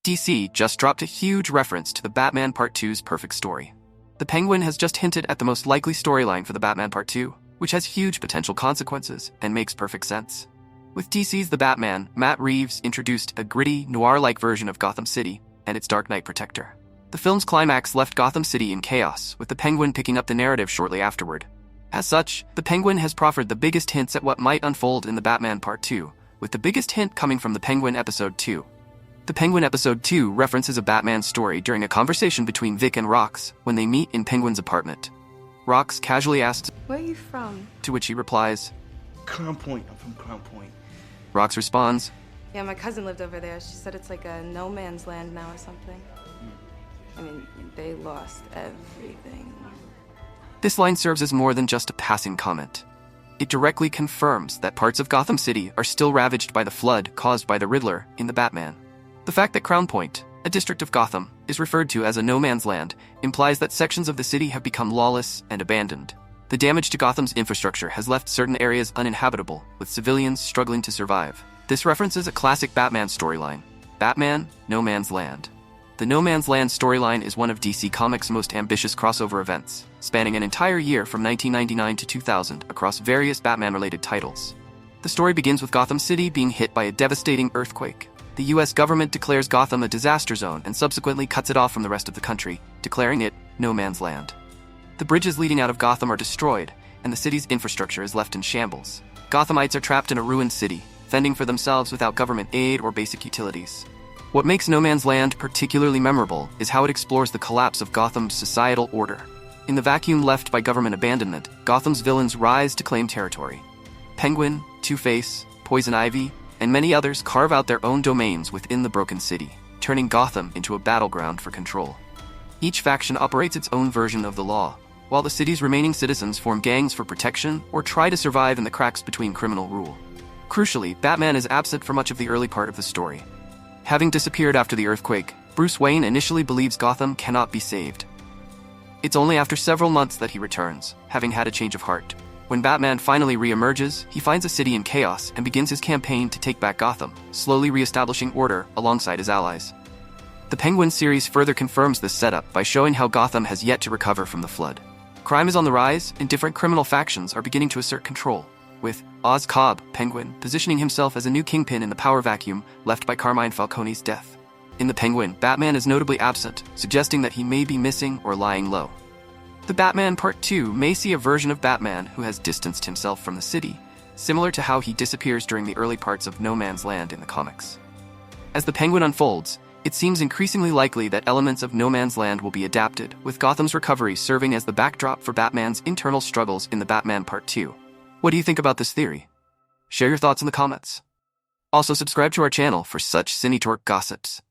DC just dropped a huge reference to the Batman Part 2's perfect story. The Penguin has just hinted at the most likely storyline for the Batman Part 2, which has huge potential consequences and makes perfect sense. With DC's The Batman, Matt Reeves introduced a gritty, noir-like version of Gotham City and its Dark Knight protector. The film's climax left Gotham City in chaos, with the Penguin picking up the narrative shortly afterward. As such, the Penguin has proffered the biggest hints at what might unfold in the Batman Part 2, with the biggest hint coming from the Penguin Episode 2. The Penguin Episode 2 references a Batman story during a conversation between Vic and Rox when they meet in Penguin's apartment. Rox casually asks, "Where are you from?" To which he replies, Crown Point. I'm from Crown Point. Rox responds, "Yeah, my cousin lived over there. She said it's like a no man's land now or something. I mean, they lost everything." This line serves as more than just a passing comment. It directly confirms that parts of Gotham City are still ravaged by the flood caused by the Riddler in the Batman. The fact that Crown Point, a district of Gotham, is referred to as a no man's land implies that sections of the city have become lawless and abandoned. The damage to Gotham's infrastructure has left certain areas uninhabitable, with civilians struggling to survive. This references a classic Batman storyline, Batman, No Man's Land. The No Man's Land storyline is one of DC Comics' most ambitious crossover events, spanning an entire year from 1999 to 2000 across various Batman-related titles. The story begins with Gotham City being hit by a devastating earthquake. The US government declares Gotham a disaster zone and subsequently cuts it off from the rest of the country, declaring it No Man's Land. The bridges leading out of Gotham are destroyed, and the city's infrastructure is left in shambles. Gothamites are trapped in a ruined city, fending for themselves without government aid or basic utilities. What makes No Man's Land particularly memorable is how it explores the collapse of Gotham's societal order. In the vacuum left by government abandonment, Gotham's villains rise to claim territory. Penguin, Two-Face, Poison Ivy, and many others carve out their own domains within the broken city, turning Gotham into a battleground for control. Each faction operates its own version of the law, while the city's remaining citizens form gangs for protection or try to survive in the cracks between criminal rule. Crucially, Batman is absent for much of the early part of the story. Having disappeared after the earthquake, Bruce Wayne initially believes Gotham cannot be saved. It's only after several months that he returns, having had a change of heart. When Batman finally re-emerges, he finds a city in chaos and begins his campaign to take back Gotham, slowly re-establishing order alongside his allies. The Penguin series further confirms this setup by showing how Gotham has yet to recover from the flood. Crime is on the rise, and different criminal factions are beginning to assert control, with Oz Cobb, Penguin, positioning himself as a new kingpin in the power vacuum left by Carmine Falcone's death. In The Penguin, Batman is notably absent, suggesting that he may be missing or lying low. The Batman Part 2 may see a version of Batman who has distanced himself from the city, similar to how he disappears during the early parts of No Man's Land in the comics. As The Penguin unfolds, it seems increasingly likely that elements of No Man's Land will be adapted, with Gotham's recovery serving as the backdrop for Batman's internal struggles in the Batman Part 2. What do you think about this theory? Share your thoughts in the comments. Also subscribe to our channel for such Cinetorque gossips.